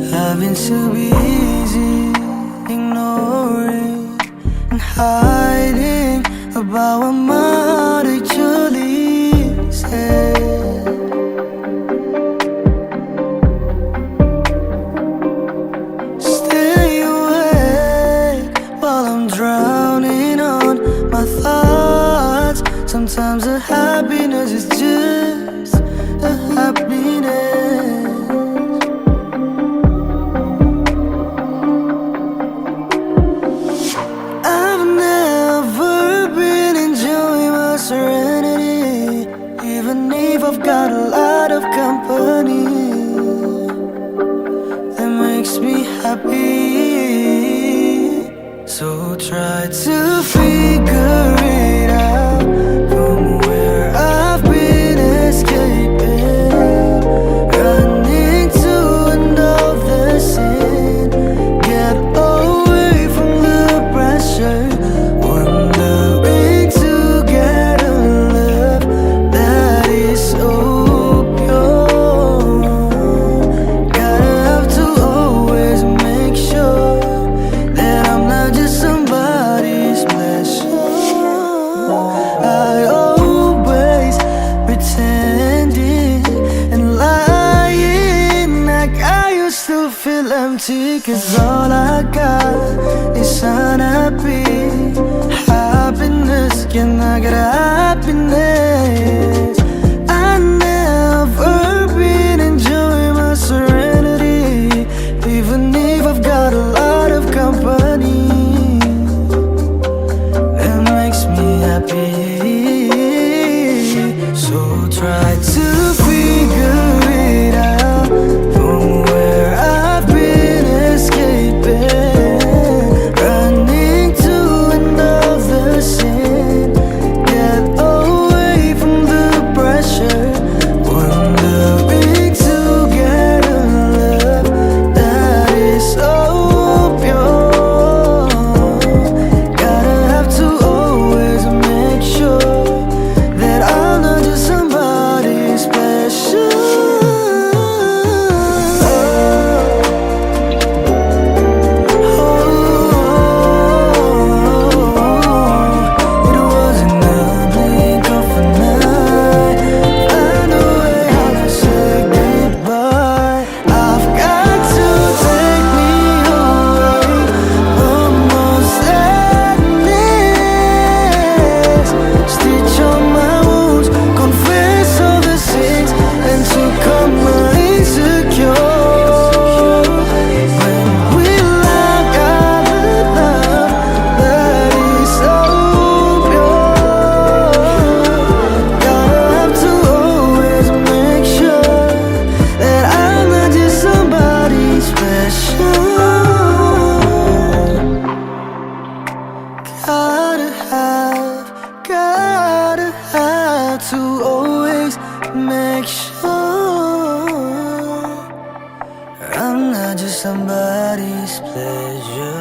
Having to be easy, ignoring and hiding about what might actually said. Stay awake while I'm drowning on my thoughts. Sometimes the happiness is just a happiness. Serenity, even if I've got a lot of company that makes me happy. So try to figure it out from where I've been escaping, running to another sin, get away from the pressure. Feel empty, cause all I got is unhappy happiness. Can I get happiness? I never been enjoying my serenity, even if I've got a lot of company that makes me happy. So try to figure it out from where I've been escaping, running to another sin, get away from the pressure, wondering to get a love that is so pure. Gotta have to always make sure that I'm not just somebody special. Gotta have to always make sure I'm not just somebody's pleasure.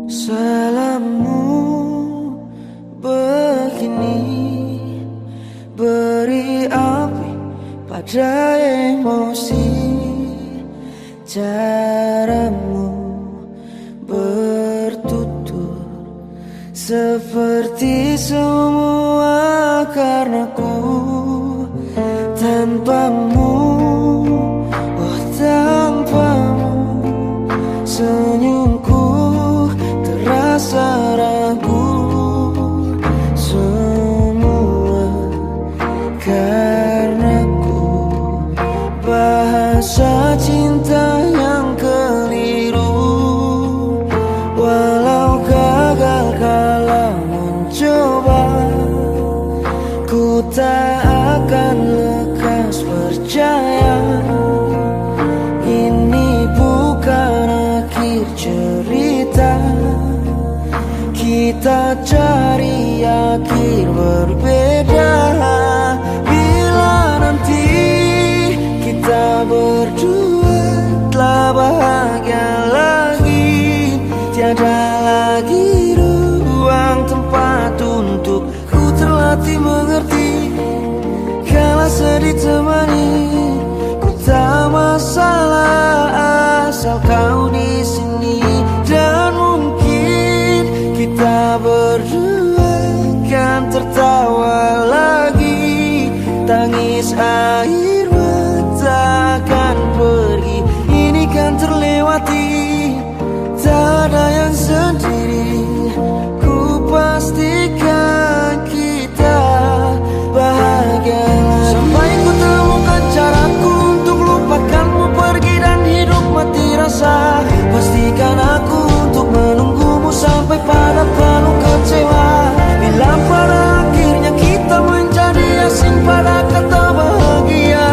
Salammu begini, beri api pada emosi. Caramu bertutur seperti semua karenaku. Tanpamu, oh tanpamu, senyumku terasa ragu. Semua karenaku, bahasa cinta yang keliru. Walau gagal kala mencoba, ku tak akan lekas percaya. Ini bukan akhir cerita, kita cari akhir berbeda. Bila nanti kita berdua telah bahagia lagi, tiada lagi ruang tempat untuk ku terlatih mengerti. Kala sedih temani, ku tak masalah asal kau di sini. Dan mungkin kita berdua kan tertawa lagi, tangis air mata akan pergi. Ini kan terlewati, tak ada yang sendiri. Ku pastikan kita bahagia lagi. Sampai ku temukan caraku untuk lupakanmu pergi dan hidup mati rasa. Pastikan aku untuk menunggumu sampai pada penuh kecewa. Bila pada akhirnya kita menjadi asing pada kata bahagia,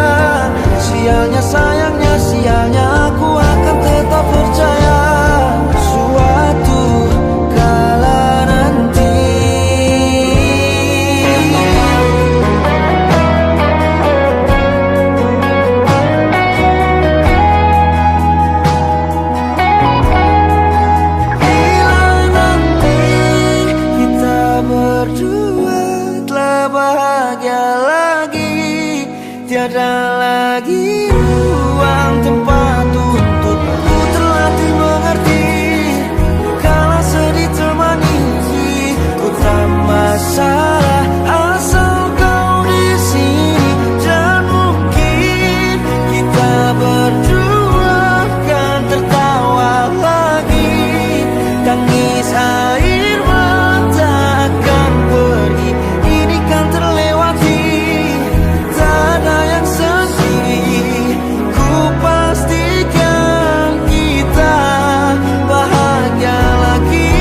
sialnya sayangnya sialnya aku akan tetap percaya. Suatu kala nanti berdua telah bahagia lagi, tiada lagi ruang tempat untuk ku terlatih mengerti. Kala sedih temani, ku tak masalah asal kau di sini. Dan mungkin kita berdua kan tertawa lagi, tangis air mata akan pergi. Ini kan terlewati, tak ada yang sendiri. Ku pastikan kita bahagia lagi.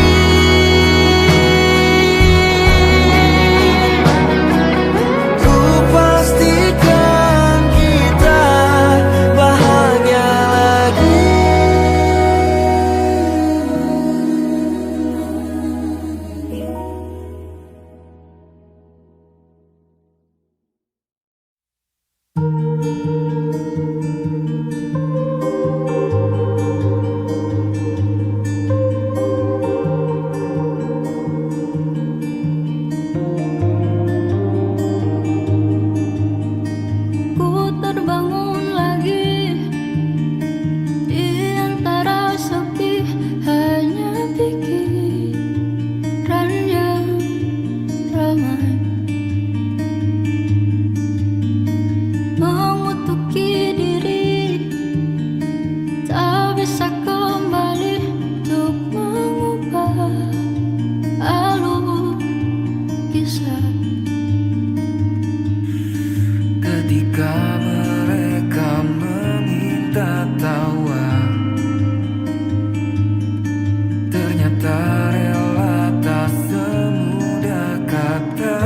Ku pastikan kita bahagia lagi. Ku terbangun lagi di antara sepi, hanya pikiran yang ramai mengutuki diri, tak bisa kembali untuk mengubah alur kisah. Ketika mereka meminta tawa, ternyata rela tak semudah kata.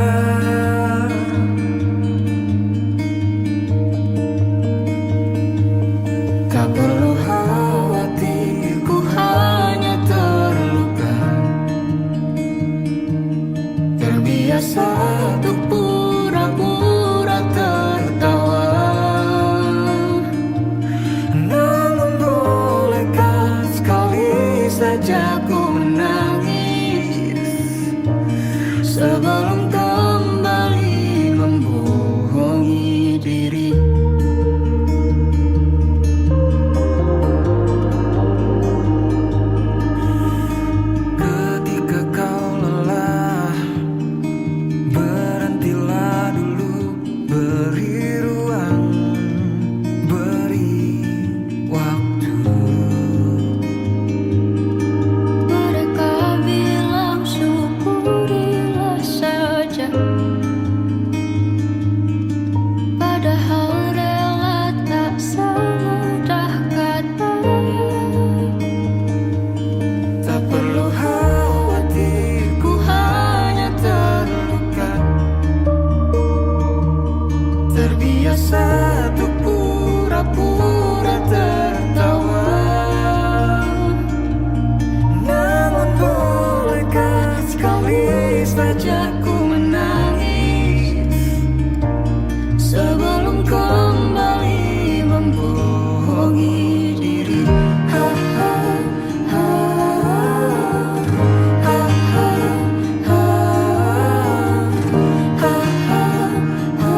Tak perlu khawatir, ku hanya terluka, terbiasa untuk pura-pura tertawa. Namun bolehkah sekali saja ku menang? sebelum kembali membohongi diri. Ketika kau lelah, berhentilah dulu, beri ruang, beri waktu. Mereka bilang syukurilah saja, padahal rela tak semudah katanya. Tak perlu khawatir, ku hanya terluka, terbiasa untuk pura-pura tertawa. Namun bolehkah sekali saja ku menangis sebelum kembali membohongi diri. Ha, ha, ha, ha, ha, ha, ha, ha, ha.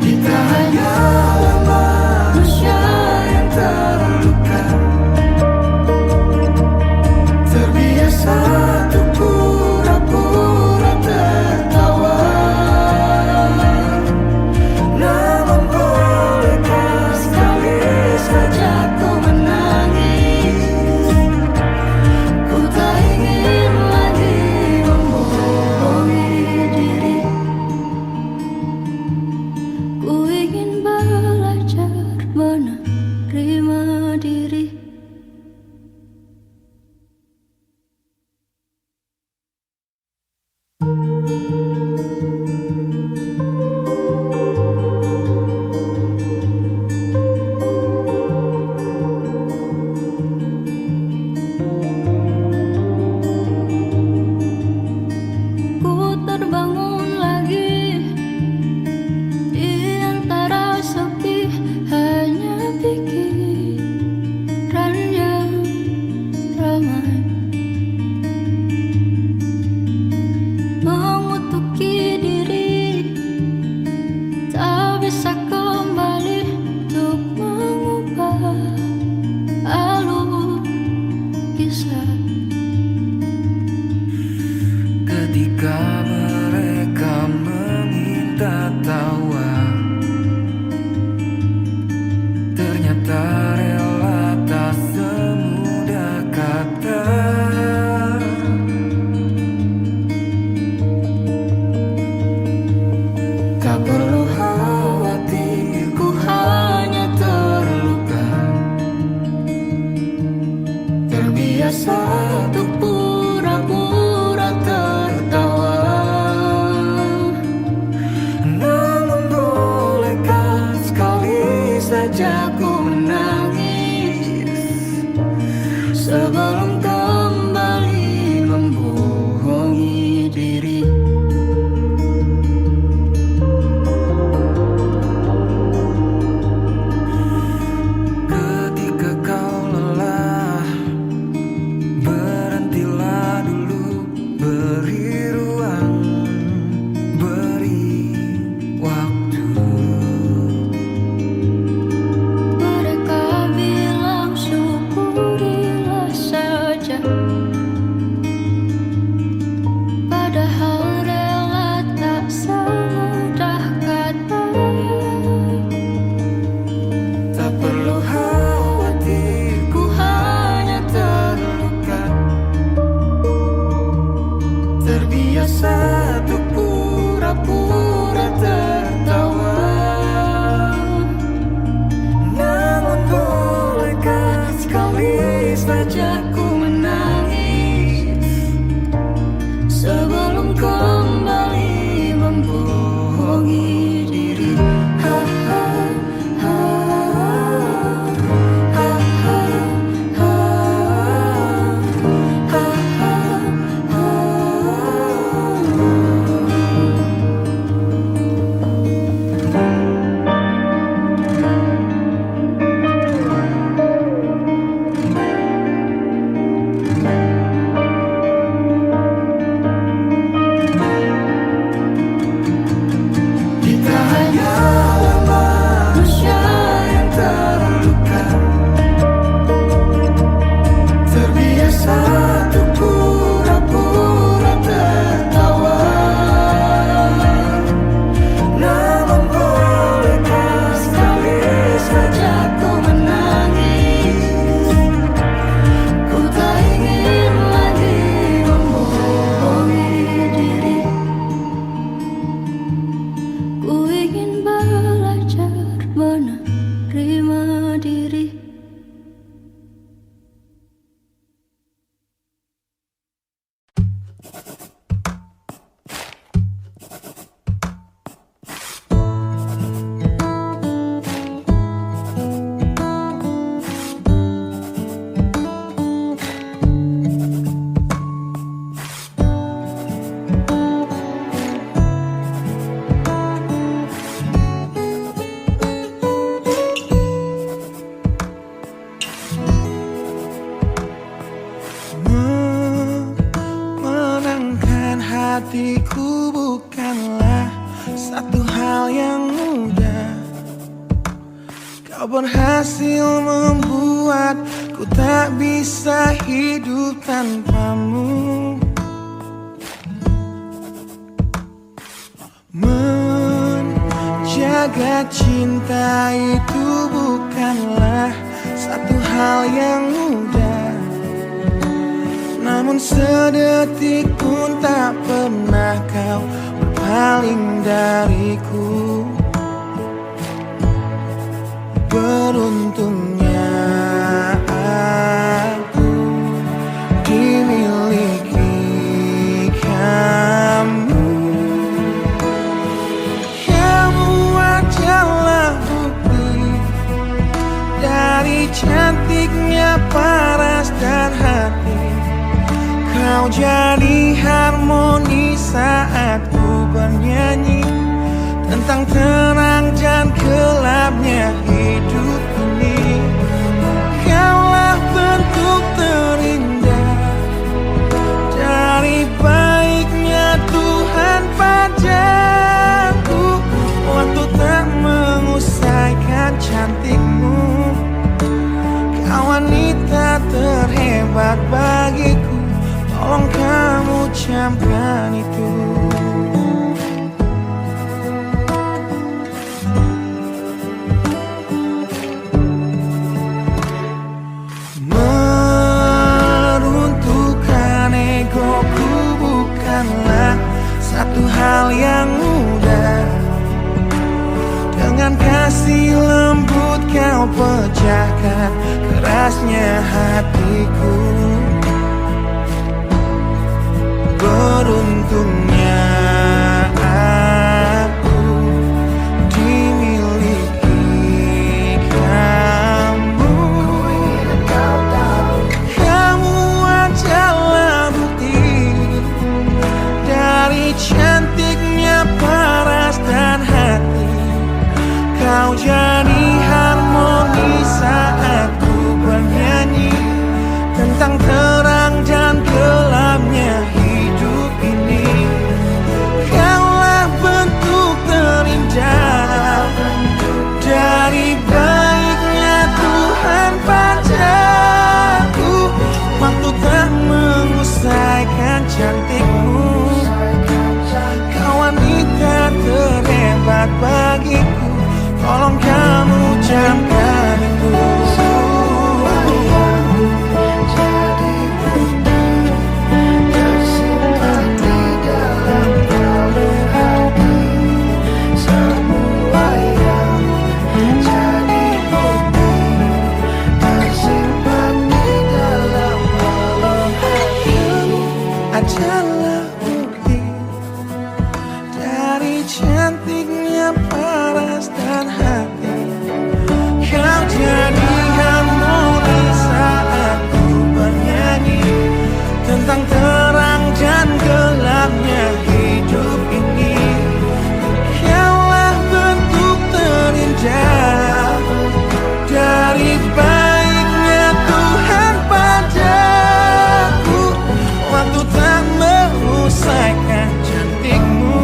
Kita hanyalah manusia yang terluka, terbiasa untuk pura-pura tertawa. Namun bolehkah sekali saja ku menangis, ku tak ingin lagi membohongi diri. Ku ingin belajar menerima diri. Ku terbangun lagi di antara sepi, hanya pikiran yang ramai mengutuki diri, tak bisa kembali untuk mengubah alur kisah. Ketika mereka meminta tawa, ternyata rela tak semudah kata. Tak perlu khawatir, ku hanya terluka, terbiasa untuk pura-pura tertawa. Namun bolehkah sekali saja ku menangis sebelum kembali membohongi diri. Ketika kau lelah, berhentilah dulu, beri ruang, beri waktu. Mereka bilang syukurilah saja, padahal rela tak semudah katanya. Tak perlu khawatir, ku hanya terluka, terbiasa untuk pura-pura tertawa. Namun bolehkah sekali saja ku menangis sebelum kembali membohongi diri. Ha, ha, ha, ha, ha, ha, ha, tanpamu. Menjaga cinta itu bukanlah satu hal yang mudah, namun sedetik pun tak pernah kau berpaling dariku. Beruntungnya aku dimiliki kamu. Kamu adalah bukti dari cantiknya paras dan hati. Kau jadi harmoni saat ku bernyanyi tentang terang dan gelapnya hidup ini. Kaulah bentuk terindah dari baiknya Tuhan padaku. Waktu tak mengusaikan cantikmu. Kau wanita terhebat bagiku, tolong kamu camkan itu. Meruntuhkan egoku bukanlah satu hal yang mudah. Dengan kasih lembut kau pecahkan kerasnya hatiku. Beruntungnya aku dimiliki kamu. Kamu adalah bukti dari cantiknya paras dan hati. Kau jadi harmoni saat ku bernyanyi tentang terang dan gelapnya hidup ini. Kaulah bentuk terindah dari baiknya Tuhan padaku. Waktu tak mengusaikan cantikmu. Kau wanita terhebat bagiku, tolong kamu camkan itu. Jadi bukti tersimpan di dalam relung hati. Semua yang jadi bukti tersimpan di dalam relung hati. Adalah bukti dari cantiknya paras dan hati. Kau jadi harmoni saat ku bernyanyi tentang terang dan gelapnya hidup ini. Kaulah bentuk terindah dari baiknya Tuhan padaku. Waktu tak mengusaikan cantikmu.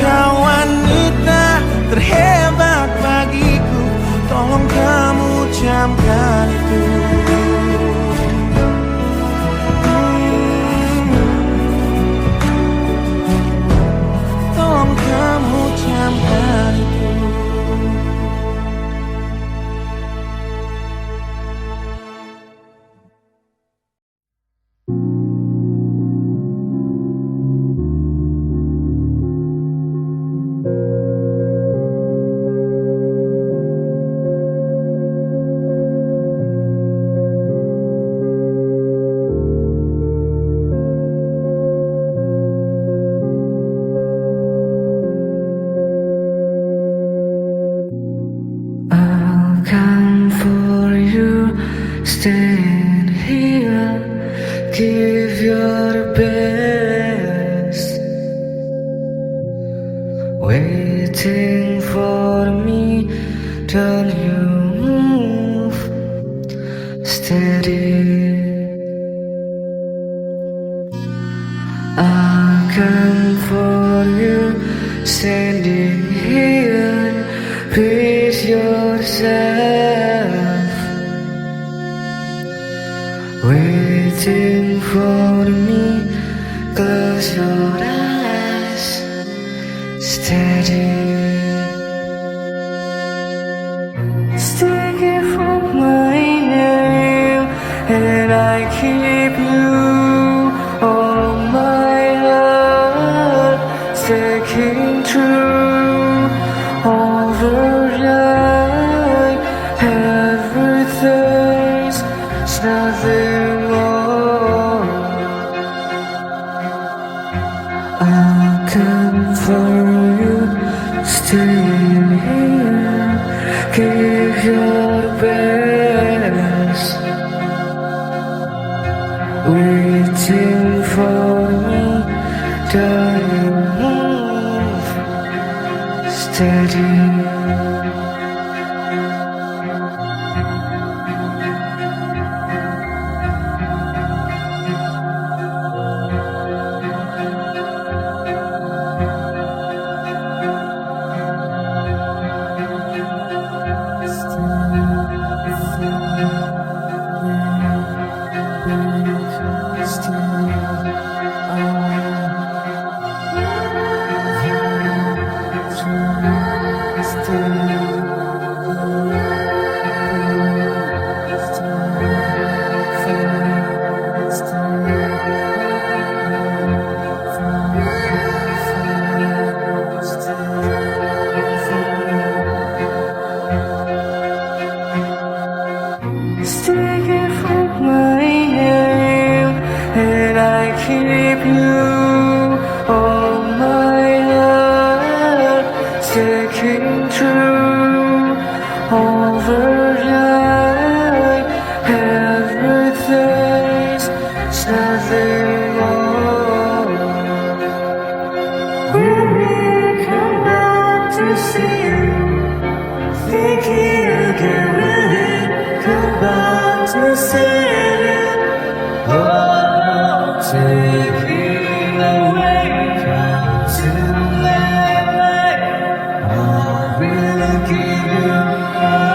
Kau wanita terhebat bagiku, tolong kamu camkan itu. Tolong kamu camkan itu. Stand here, give your best, waiting for me. Don't you move, steady. I come for you, standing here. Please yourself. Wait waiting for me, 'cause your eyes steady, sticking from my name, and I keep you on my heart, sticking true overnight. Everything's nothing more. I'll confirm you staying here. Give your best, waiting for me. Don't you move, steady. Sticking from my name, and I keep you on my heart, sticking true overnight. Everything's nothing more. When we come back to see you, thinking again, will it come back to see you? Oh, taking away to that night. I will give you all.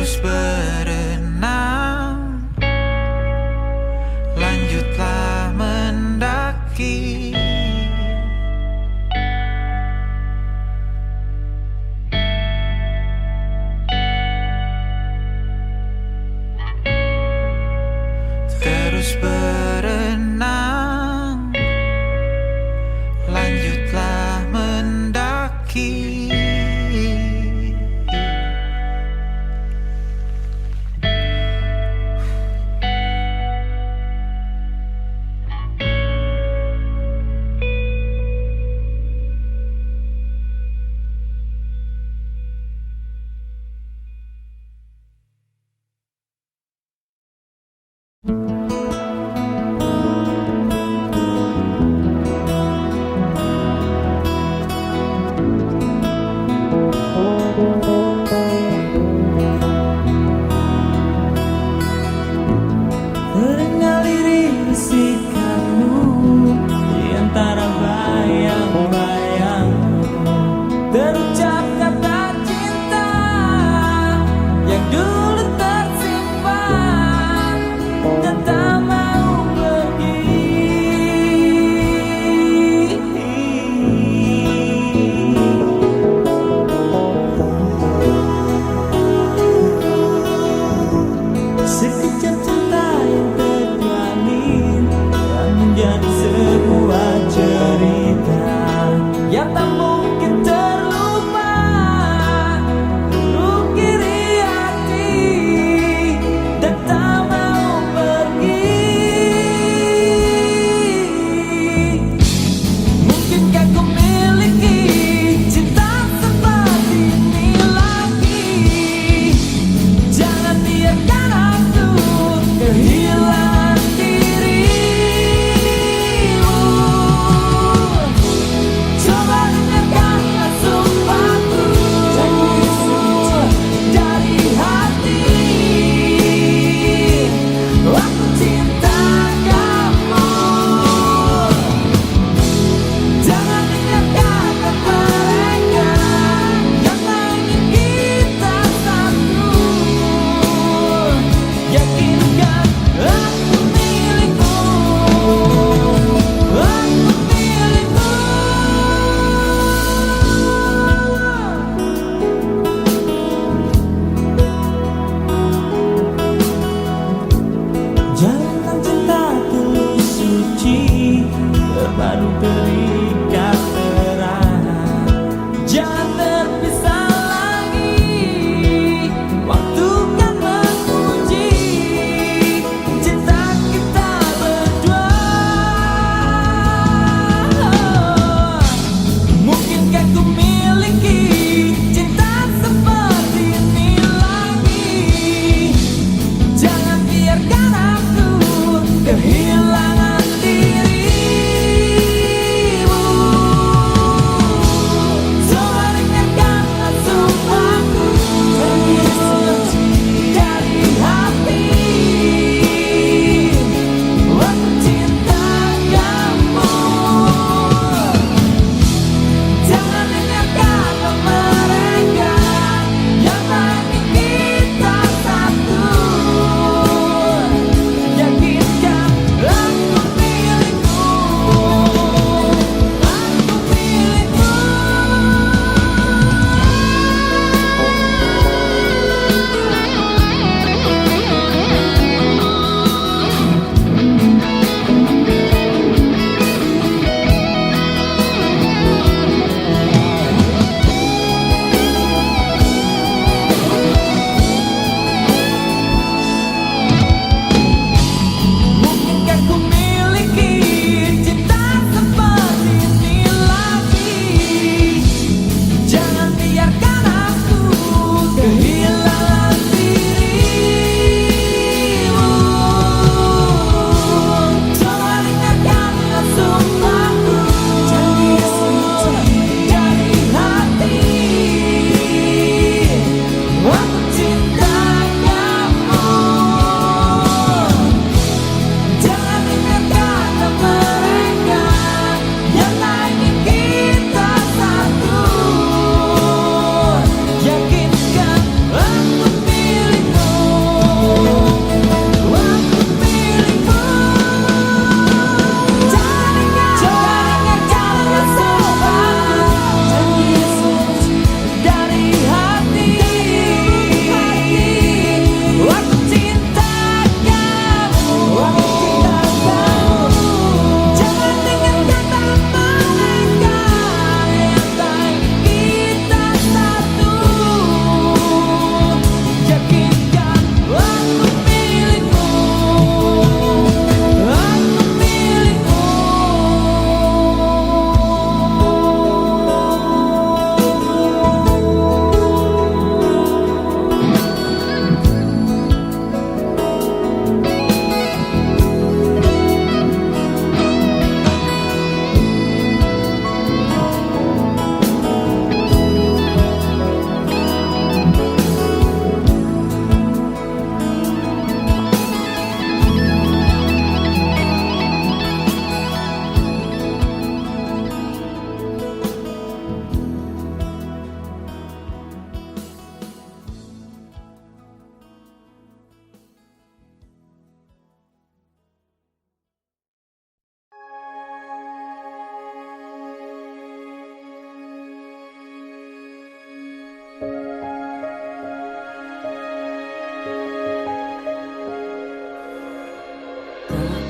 Terus berenang, lanjutlah mendaki. Terus berenang, lanjutlah mendaki.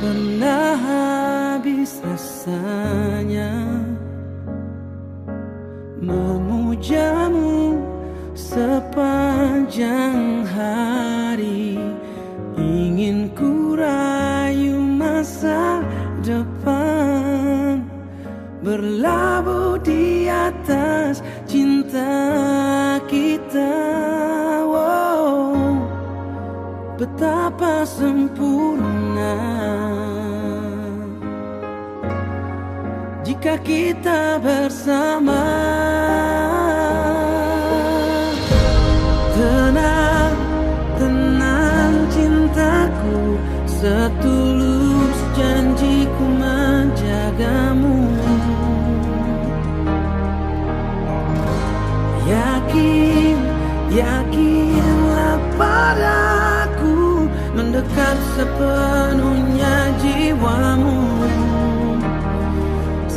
pernah habis rasanya memujamu sepanjang hari. Ingin ku rayu masa depan, berlabuh di atas cinta kita. Wow, betapa sempurna jika kita bersama. Tenang, tenang cintaku, setulus janjiku menjagamu. Yakin, yakinlah padaku, mendekat sepenuhnya jiwamu.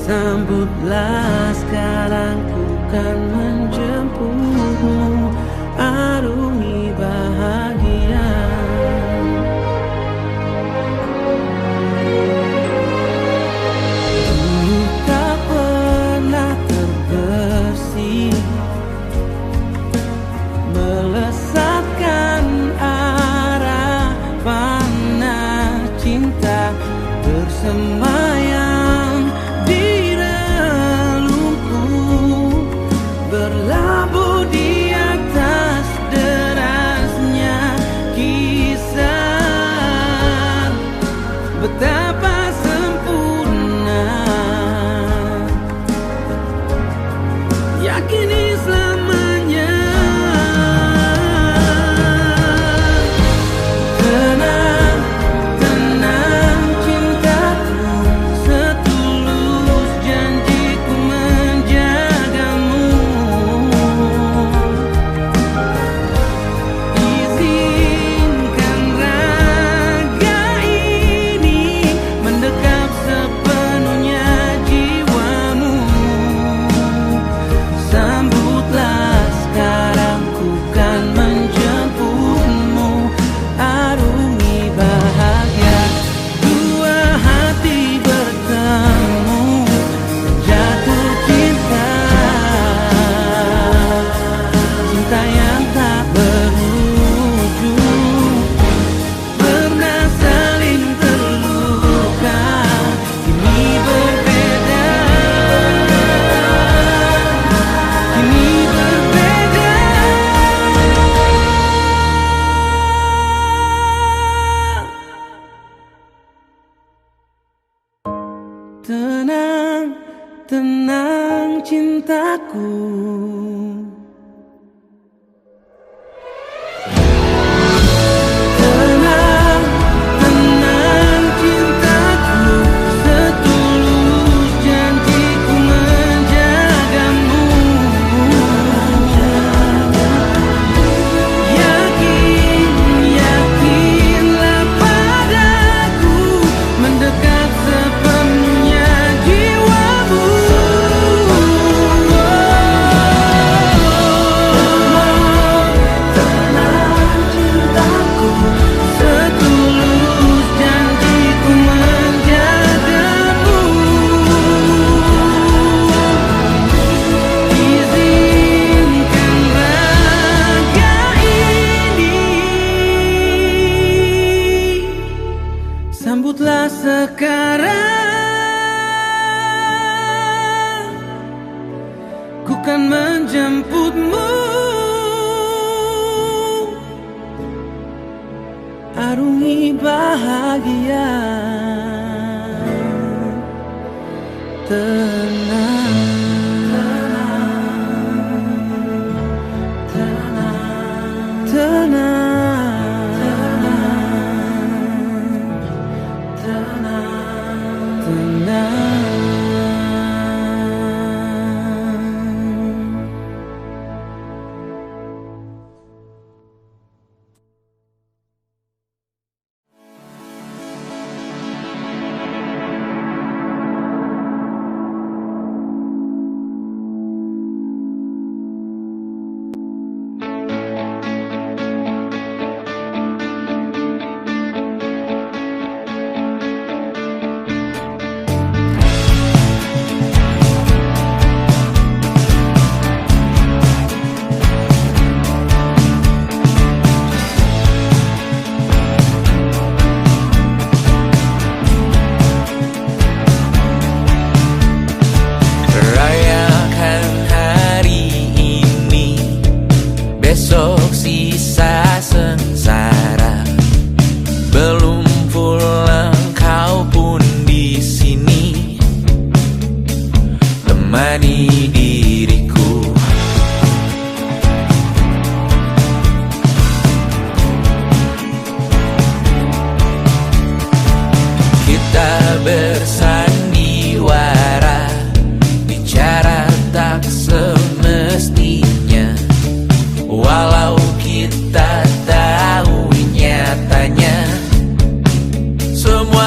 Sambutlah sekarang, ku kan menjemputmu, arungi bahagia. Dulu tak pernah terbersih melesatkan arah panah cinta, bersemayam di relungku, berlabuh di atas derasnya kisah. Betapa sempurna, yakini selamanya. Tenang, tenang cintaku, setulus janjiku menjagamu. Izinkan raga ini mendekap sepenuhnya jiwamu. Sambutlah sekarang, ku kan menjemputmu, arungi bahagia. Dua hati bertemu, jatuh cinta, cinta yang tak berujung. Pernah saling terluka, kini berbeda, kini berbeda. Tenang, tenang cintaku, tenang, tenang cintaku, setulus janjiku menjagamu. Yakin, yakinlah padaku, mendekat sepenuhnya jiwamu. Tenang cintaku, setulus janjiku menjagamu. Izinkan raga ini, sambutlah sekarang, ku kan menjemputmu, arungi bahagia. Tenang, tenang, tenang, tenang, tenang.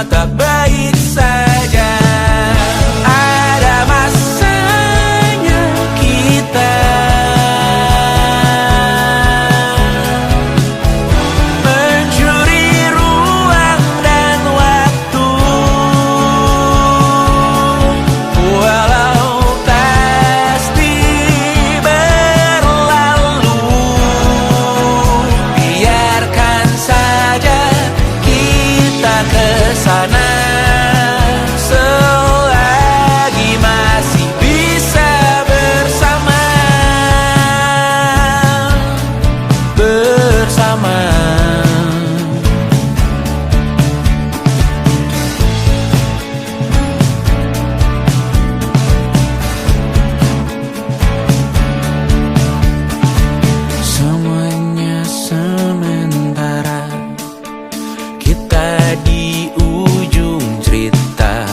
semua tak baik saja. Ada masanya kita mencuri ruang dan waktu, walau pasti berlalu. Biarkan saja kita kesana selagi masih bisa bersama. Semuanya sementara, kita di ujung cerita.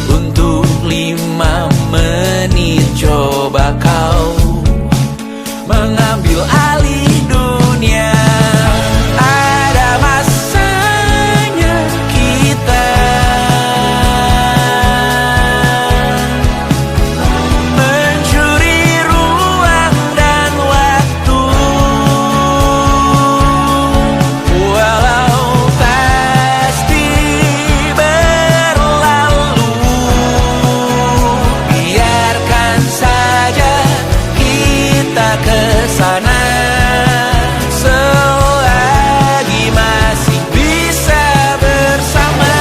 Untuk 5 menit coba kau mengambil alih dunia. Ada masanya kita mencuri ruang dan waktu, walau pasti berlalu. Biarkan saja kita kesana selagi masih bisa bersama.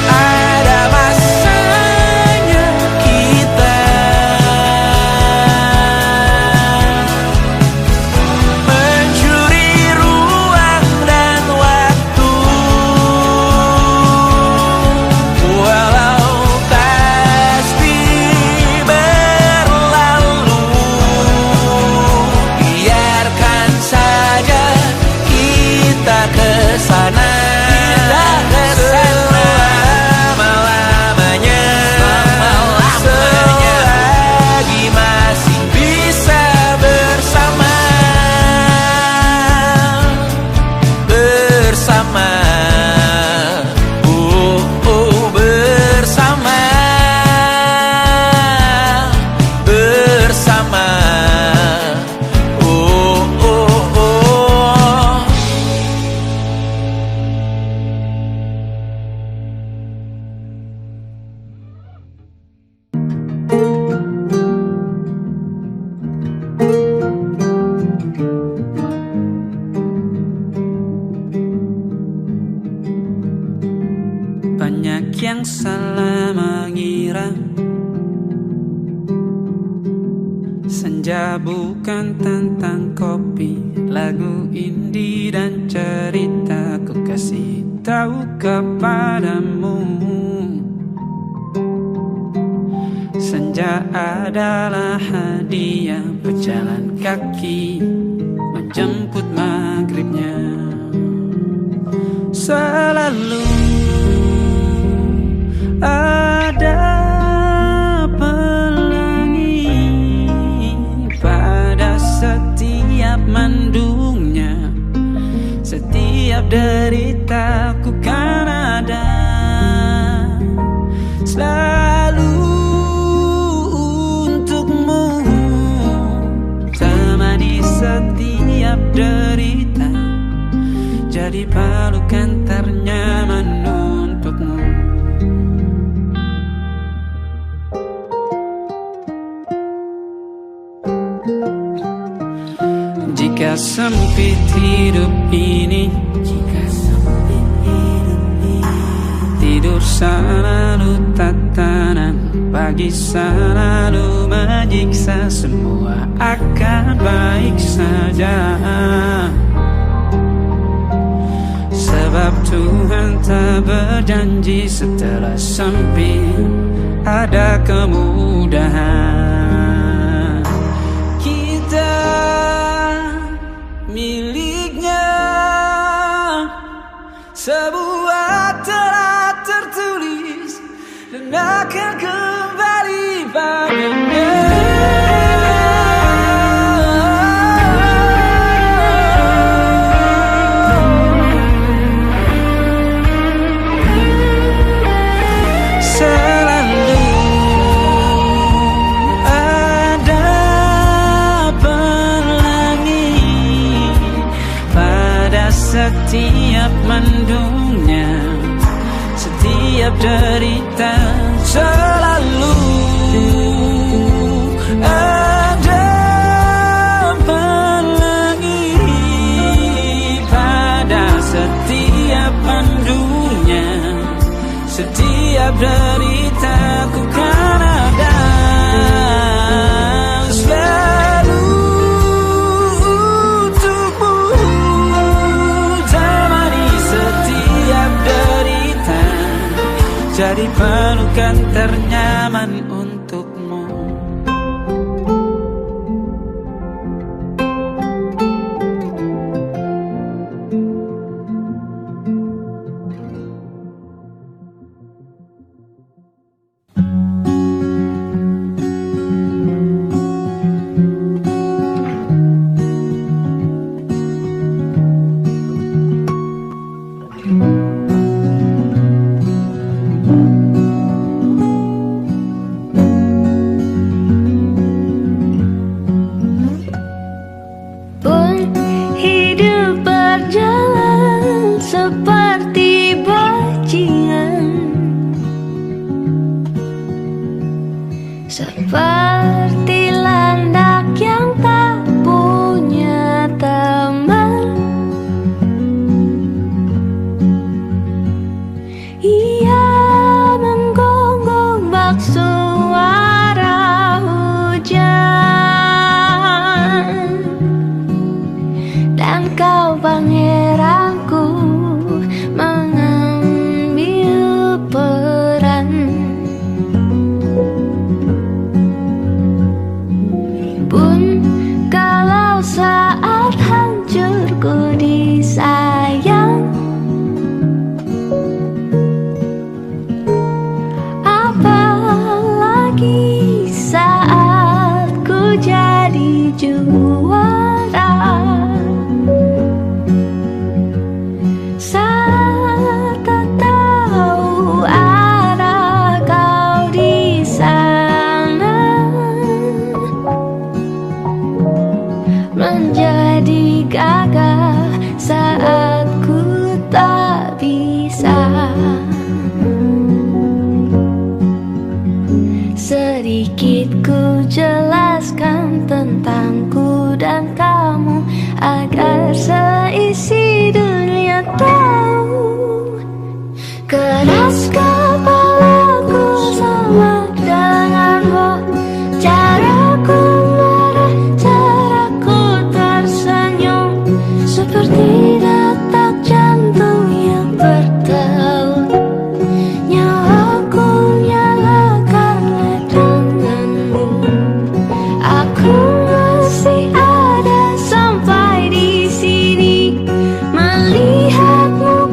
Ada masanya kita mencuri ruang dan waktu, walau pasti berlalu. Biarkan saja kita kesana, selama-lamanya, selagi masih bisa bersama. Bersama, bersama, bersama, Banyak yang salah mengira senja bukan tentang kopi, lagu indie dan cerita. Ku kasih tahu kepadamu, senja adalah hadiah berjalan kaki menjemput maghribnya. Selalu ada pelangi pada setiap mendungnya. Setiap deritaku kan ada selalu untukmu, temani setiap derita, jadi pelukan ternyaman untukmu. Jika sempit hidup ini, tidur selalu tatanan, pagi selalu menyiksa, semua akan baik saja. Sebab Tuhan tak berjanji setelah sempit ada kemudahan. Kita miliknya, sebuah telah tertulis dan akan kembali padanya. Selalu ada pelangi pada setiap mendungnya, setiap derita. Selalu ada pelangi pada setiap mendungnya, setiap derita ku kan ada. Selalu untukmu, temani setiap derita, jadi pelukan ternyaman untukmu. Pun hidup berjalan seperti bajingan, seperti landak yang tak punya teman. Ia menggonggong bak suara hujan, dan kau pangeranku mengambil peran. Pun kalau saat hancurku disayang, apalagi saat ku jadi juara. Saat tak tahu arah kau di sana, menjadi gagah saat ku tak bisa. Sedikit ku jelaskan tentangku dan kamu, agar seisi dunia tahu. Keras kepalaku sama denganmu, caraku marah, caraku tersenyum, seperti detak jantung yang bertaut. Nyawaku nyalakanlah denganmu, aku masih ada sampai di sini, melihatmu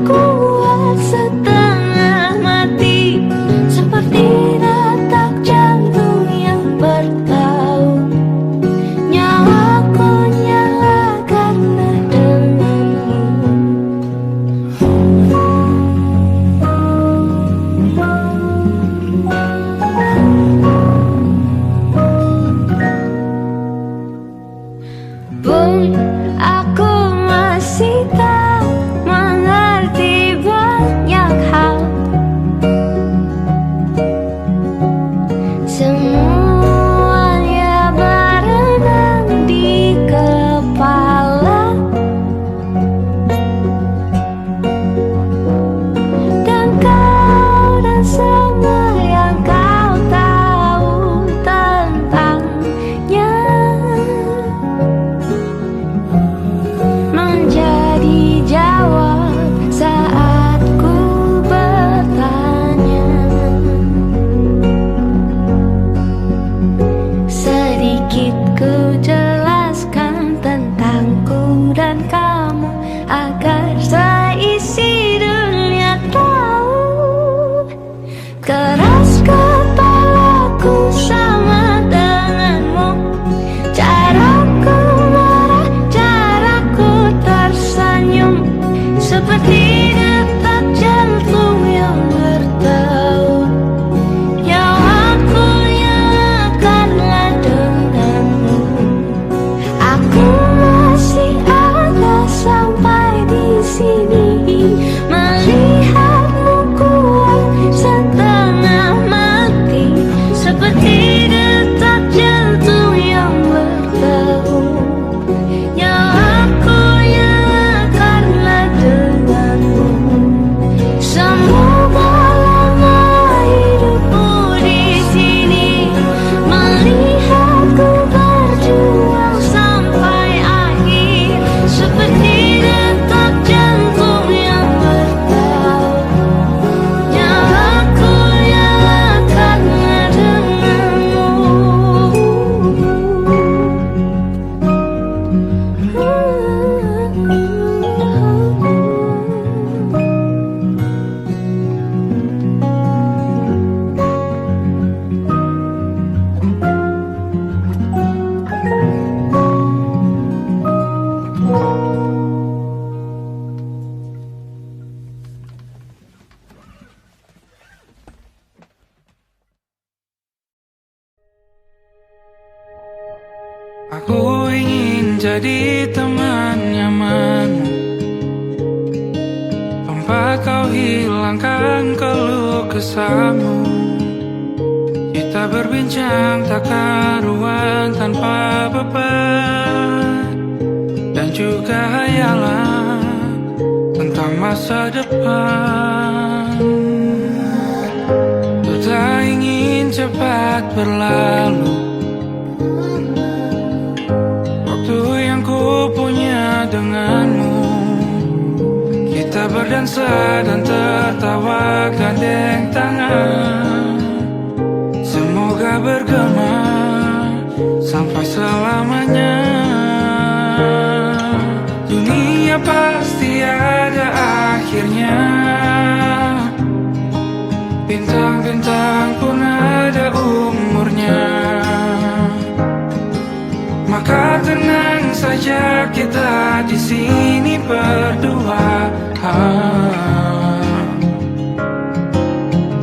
Aku ingin jadi teman nyamanmu, tempat kau hilangkan keluh kesahmu. Kita berbincang tak karuan tanpa beban, dan juga hayalan tentang masa depan. Ku tak ingin cepat berlalu waktu yang ku punya denganmu. Kita berdansa dan tertawa gandeng tangan, semoga bergema sampai selamanya. Dunia pasti ada akhirnya, bintang-bintang pun ada umurnya. Maka tenang saja kita di sini berdua,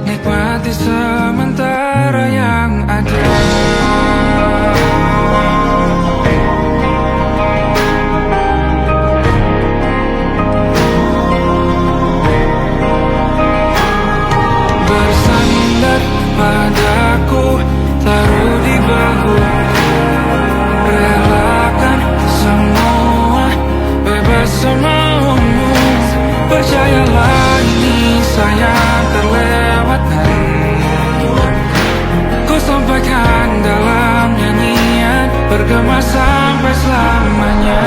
nikmati sementara yang ada. Bersandar padaku, taruh di bahu, relakan semua, bebas semaumu. Percayalah ini sayang terlewatkan, ku sampaikan dalam nyanyian, bergema sampai selamanya.